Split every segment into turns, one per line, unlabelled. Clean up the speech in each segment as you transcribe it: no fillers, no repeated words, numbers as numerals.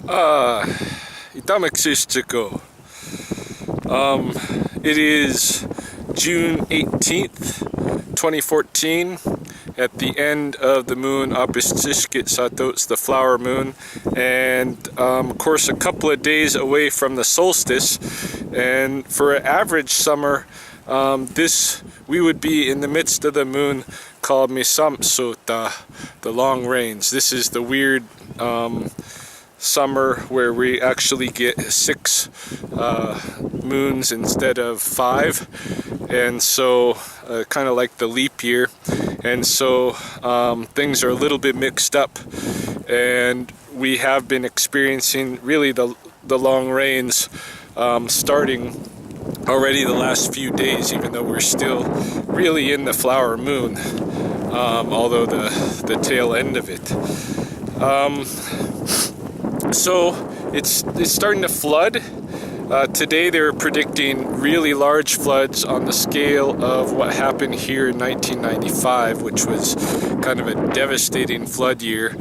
Itamexistico. It is June 18th, 2014, at the end of the moon Apistishkit Satots, the flower moon, and of course a couple of days away from the solstice. And for an average summer, we would be in the midst of the moon called Misamsota, the long rains. This is the weird summer where we actually get 6 moons instead of 5, and so kind of like the leap year, and so things are a little bit mixed up, and we have been experiencing really the long rains starting already the last few days, even though we're still really in the flower moon, although the tail end of it. So it's starting to flood. Today they were predicting really large floods on the scale of what happened here in 1995, which was kind of a devastating flood year.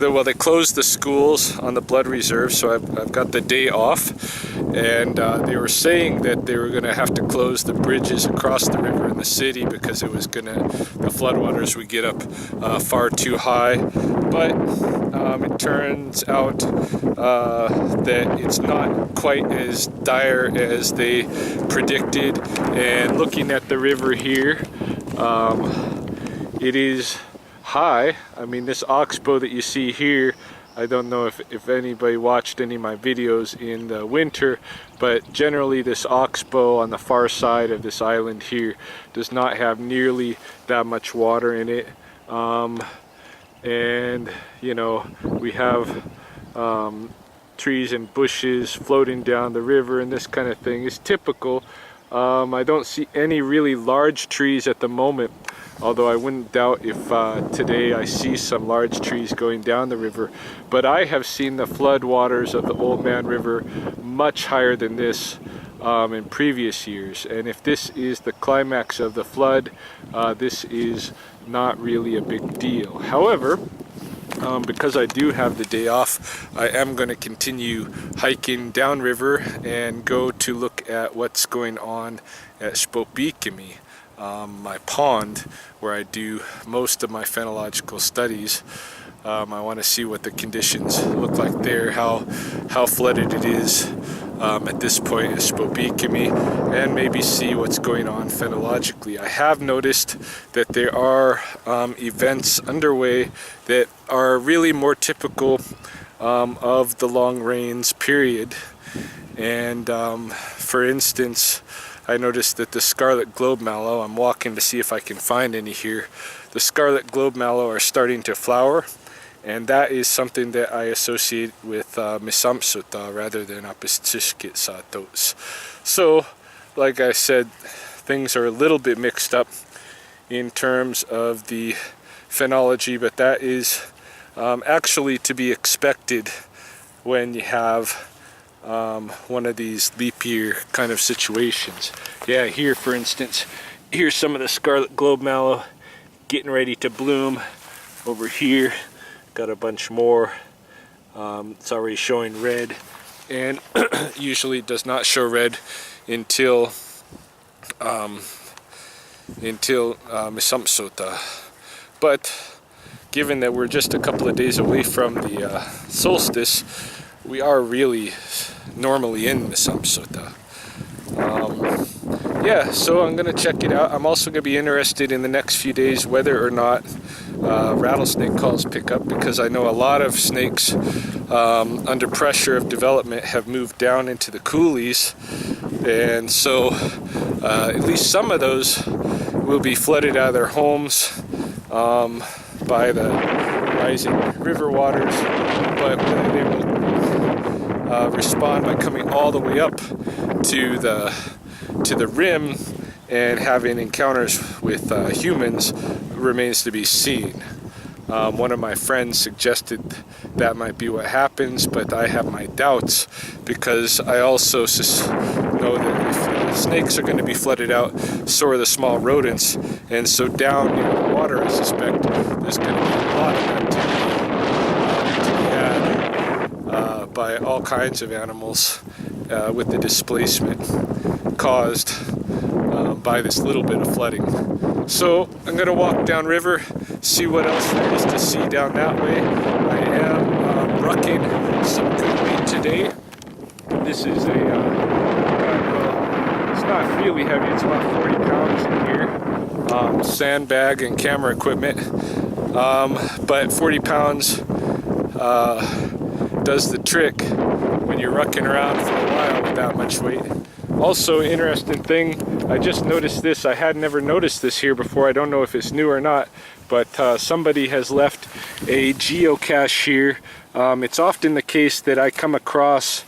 They closed the schools on the blood reserve, so I've got the day off, and they were saying that they were going to have to close the bridges across the river in the city because the floodwaters would get up far too high. But it turns out that it's not quite as dire as they predicted, and looking at the river here, it is high. I mean, this oxbow that you see here, I don't know if anybody watched any of my videos in the winter, but generally this oxbow on the far side of this island here does not have nearly that much water in it. And you know, we have trees and bushes floating down the river, and this kind of thing is typical. I don't see any really large trees at the moment, although I wouldn't doubt if today I see some large trees going down the river. But I have seen the flood waters of the Oldman River much higher than this in previous years. And if this is the climax of the flood, this is not really a big deal. However, because I do have the day off, I am going to continue hiking downriver and go to look at what's going on at Spopikimi, my pond where I do most of my phenological studies. I want to see what the conditions look like there, how flooded it is at this point at Spopikimi, and maybe see what's going on phenologically. I have noticed that there are events underway that are really more typical of the long rains period. And for instance, I noticed that the scarlet globe mallow, I'm walking to see if I can find any here, the scarlet globe mallow are starting to flower, and that is something that I associate with Misamsota rather than Apistishkit Satots. So, like I said, things are a little bit mixed up in terms of the phenology, but that is actually to be expected when you have one of these leap year kind of situations. Yeah, here for instance, here's some of the scarlet globe mallow getting ready to bloom. Over here, got a bunch more. It's already showing red, and usually it does not show red until Misamsota. But given that we're just a couple of days away from the solstice, we are really normally in Misamsota. Yeah, so I'm gonna check it out. I'm also gonna be interested in the next few days whether or not rattlesnake calls pick up, because I know a lot of snakes under pressure of development have moved down into the coulees, and so at least some of those will be flooded out of their homes by the rising river waters, but whether they will respond by coming all the way up to the rim and having encounters with humans remains to be seen. One of my friends suggested that might be what happens, but I have my doubts, because I also know that if snakes are going to be flooded out, so are the small rodents, and so down in the water I suspect there's going to be a lot of activity by all kinds of animals with the displacement caused by this little bit of flooding. So I'm going to walk downriver, see what else there is to see down that way. I am rucking some good weight today. This is a, it's not really heavy, it's about 40 pounds in here. Sandbag and camera equipment. But 40 pounds does the trick when you're rucking around for a while with that much weight. Also, interesting thing, I just noticed this. I had never noticed this here before. I don't know if it's new or not, but somebody has left a geocache here. It's often the case that I come across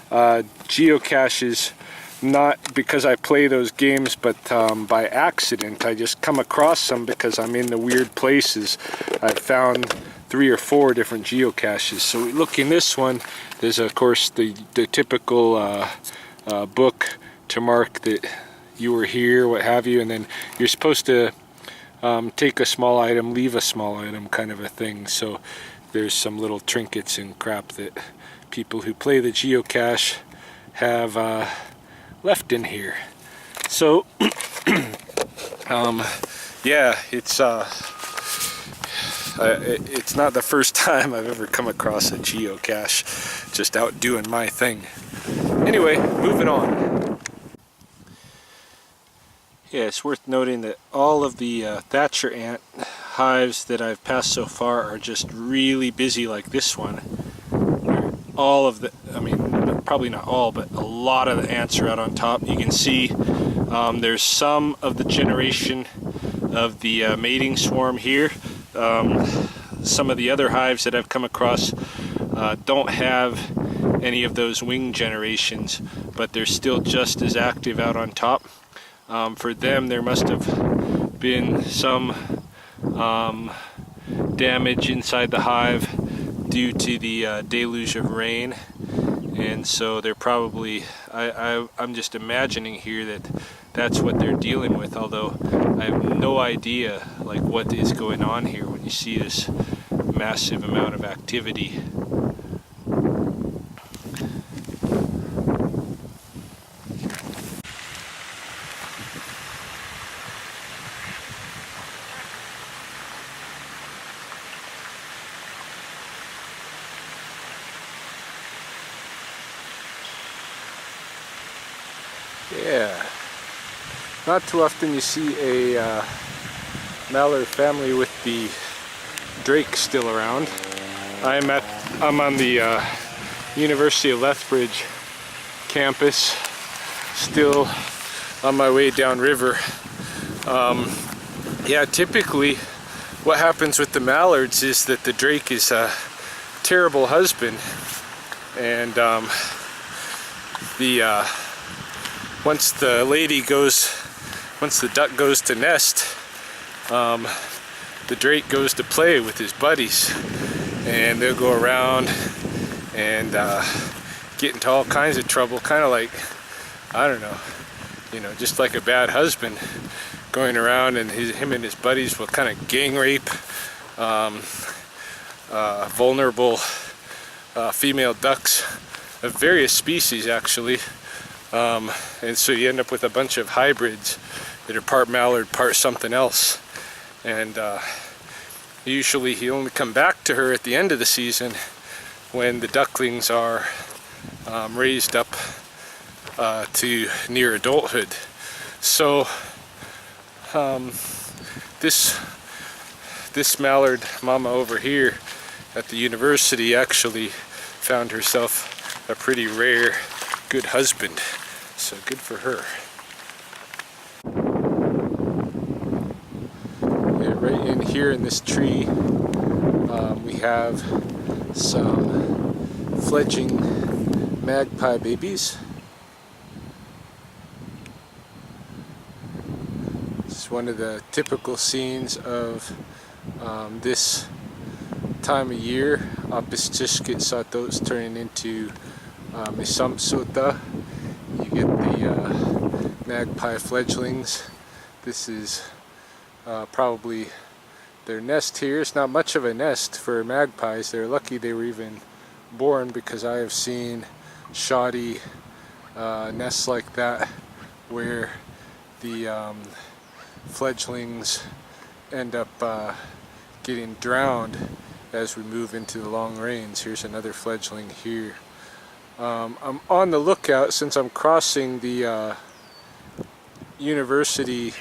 geocaches not because I play those games, but by accident. I just come across them because I'm in the weird places. I've found 3 or 4 different geocaches. So we look in this one. There's of course the typical book to mark that you were here, what have you, and then you're supposed to take a small item, leave a small item, kind of a thing. So there's some little trinkets and crap that people who play the geocache have left in here. So yeah, it's not the first time I've ever come across a geocache just out doing my thing. Anyway, moving on. Yeah, it's worth noting that all of the thatcher ant hives that I've passed so far are just really busy, like this one. All of the, I mean, probably not all, but a lot of the ants are out on top. You can see there's some of the generation of the mating swarm here. Some of the other hives that I've come across don't have any of those wing generations, but they're still just as active out on top. For them, there must have been some damage inside the hive due to the deluge of rain, and so they're probably, I'm just imagining here that that's what they're dealing with, although I have no idea like what is going on here when you see this massive amount of activity. Yeah, not too often you see a mallard family with the drake still around. I'm on the University of Lethbridge campus, still on my way downriver. Yeah, typically what happens with the mallards is that the drake is a terrible husband, and once the duck goes to nest, the drake goes to play with his buddies, and they'll go around and get into all kinds of trouble, kind of like, I don't know, you know, just like a bad husband going around, and him and his buddies will kind of gang rape vulnerable female ducks of various species, actually. And so you end up with a bunch of hybrids that are part mallard, part something else. And usually he'll only come back to her at the end of the season when the ducklings are raised up to near adulthood. So this mallard mama over here at the university actually found herself a pretty rare good husband. So good for her. Yeah, right in here in this tree, we have some fledgling magpie babies. It's one of the typical scenes of this time of year. Apistishkit satos turning into Misamsota. You get the magpie fledglings. This is probably their nest here. It's not much of a nest for magpies. They're lucky they were even born, because I have seen shoddy nests like that where the fledglings end up getting drowned as we move into the long rains. Here's another fledgling here. I'm on the lookout, since I'm crossing the university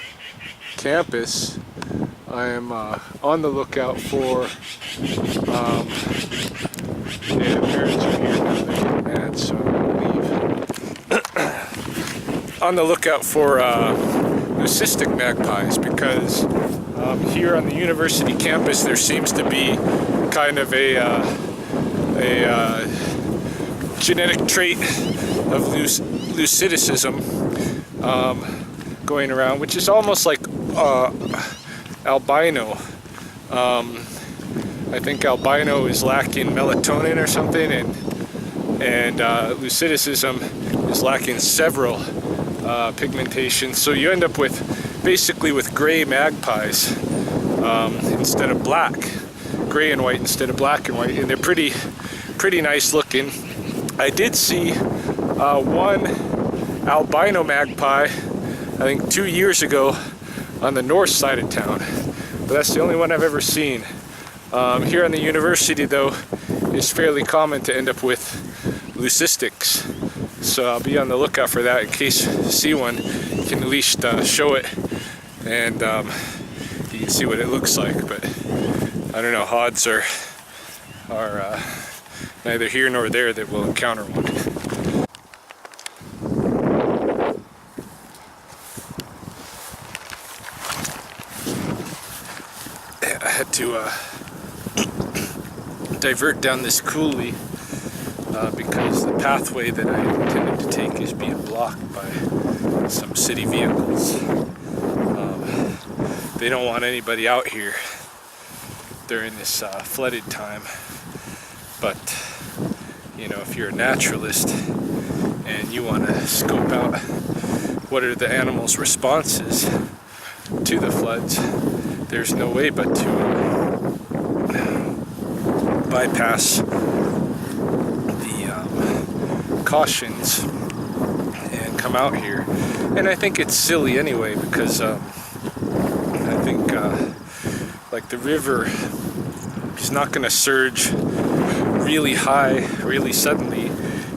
campus. I am on the lookout for yeah, parents are here now, they're getting mad, so I'm gonna leave. On the lookout for leucistic magpies, because here on the university campus there seems to be kind of a genetic trait of leucidicism going around, which is almost like albino. I think albino is lacking melatonin or something, and leucidicism is lacking several pigmentations. So you end up with basically with gray magpies instead of black, gray and white instead of black and white, and they're pretty nice looking. I did see one albino magpie, I think 2 years ago, on the north side of town, but that's the only one I've ever seen. Here on the university, though, it's fairly common to end up with leucistics, so I'll be on the lookout for that in case you see one. You can at least show it, and you can see what it looks like. But I don't know, odds are neither here nor there that we'll encounter one. I had to divert down this coulee because the pathway that I intended to take is being blocked by some city vehicles. They don't want anybody out here during this flooded time, but you know, if you're a naturalist and you want to scope out what are the animals' responses to the floods, there's no way but to bypass the cautions and come out here. And I think it's silly anyway, because I think like the river is not going to surge really high, really suddenly,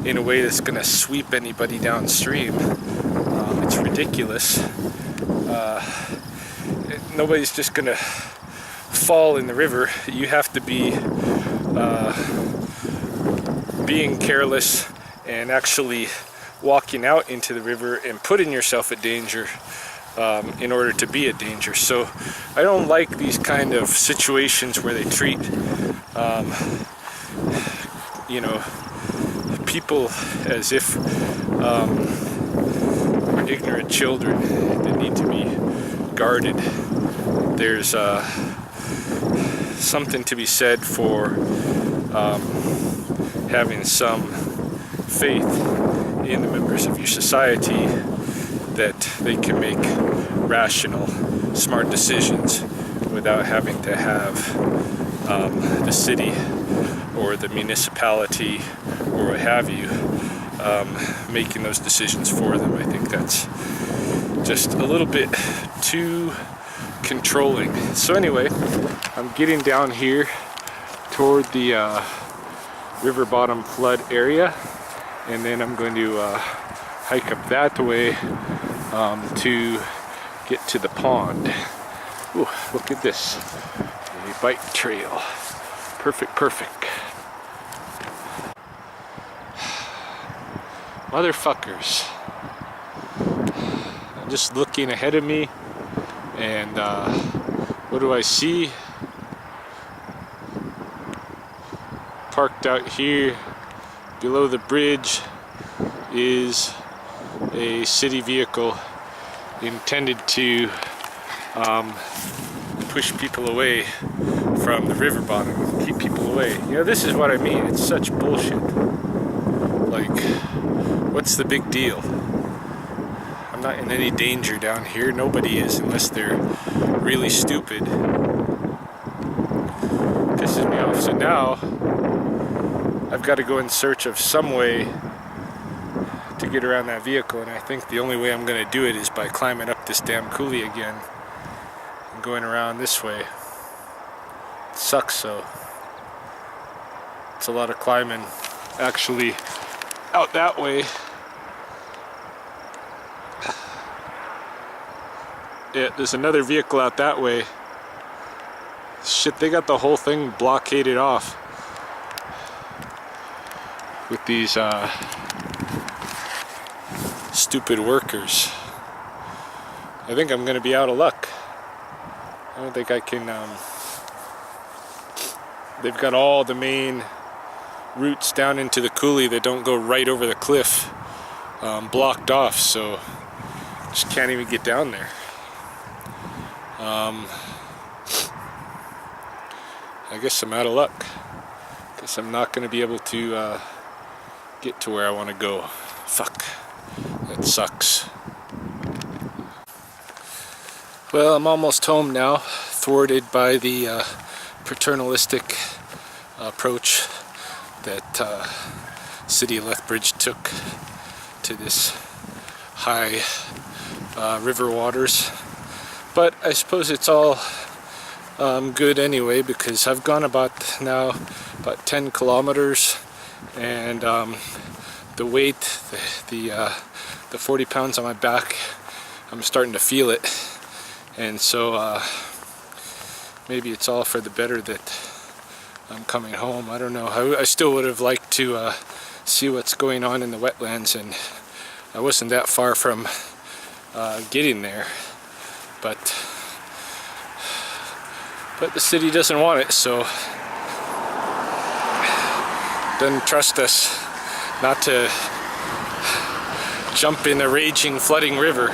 in a way that's going to sweep anybody downstream. It's ridiculous. Nobody's just going to fall in the river. You have to be being careless and actually walking out into the river and putting yourself at danger in order to be at danger. So I don't like these kind of situations where they treat you know, people as if ignorant children that need to be guarded. There's something to be said for having some faith in the members of your society that they can make rational, smart decisions without having to have the city or the municipality or what have you making those decisions for them. I think that's just a little bit too controlling. So anyway, I'm getting down here toward the river bottom flood area, and then I'm going to hike up that way to get to the pond. Ooh, look at this, a bike trail. Perfect. Motherfuckers. I'm just looking ahead of me, and what do I see? Parked out here below the bridge is a city vehicle intended to push people away from the river bottom, keep people away. You know, this is what I mean. It's such bullshit. Like, what's the big deal? I'm not in any danger down here. Nobody is, unless they're really stupid. Pisses me off. So now I've got to go in search of some way to get around that vehicle, and I think the only way I'm going to do it is by climbing up this damn coulee again and going around this way. It sucks though. It's a lot of climbing actually out that way. Yeah, there's another vehicle out that way. Shit, they got the whole thing blockaded off with these stupid workers. I think I'm gonna be out of luck. I don't think I can, they've got all the main routes down into the coulee that don't go right over the cliff blocked off, so just can't even get down there. I guess I'm out of luck. Guess I'm not gonna be able to get to where I want to go. Fuck. That sucks. Well, I'm almost home now, thwarted by the paternalistic approach that City of Lethbridge took to this high river waters. But I suppose it's all good anyway, because I've gone about 10 kilometers, and the weight, the 40 pounds on my back, I'm starting to feel it, and so maybe it's all for the better that I'm coming home. I don't know. I still would have liked to see what's going on in the wetlands, and I wasn't that far from getting there, but the city doesn't want it, so doesn't trust us not to jump in a raging, flooding river.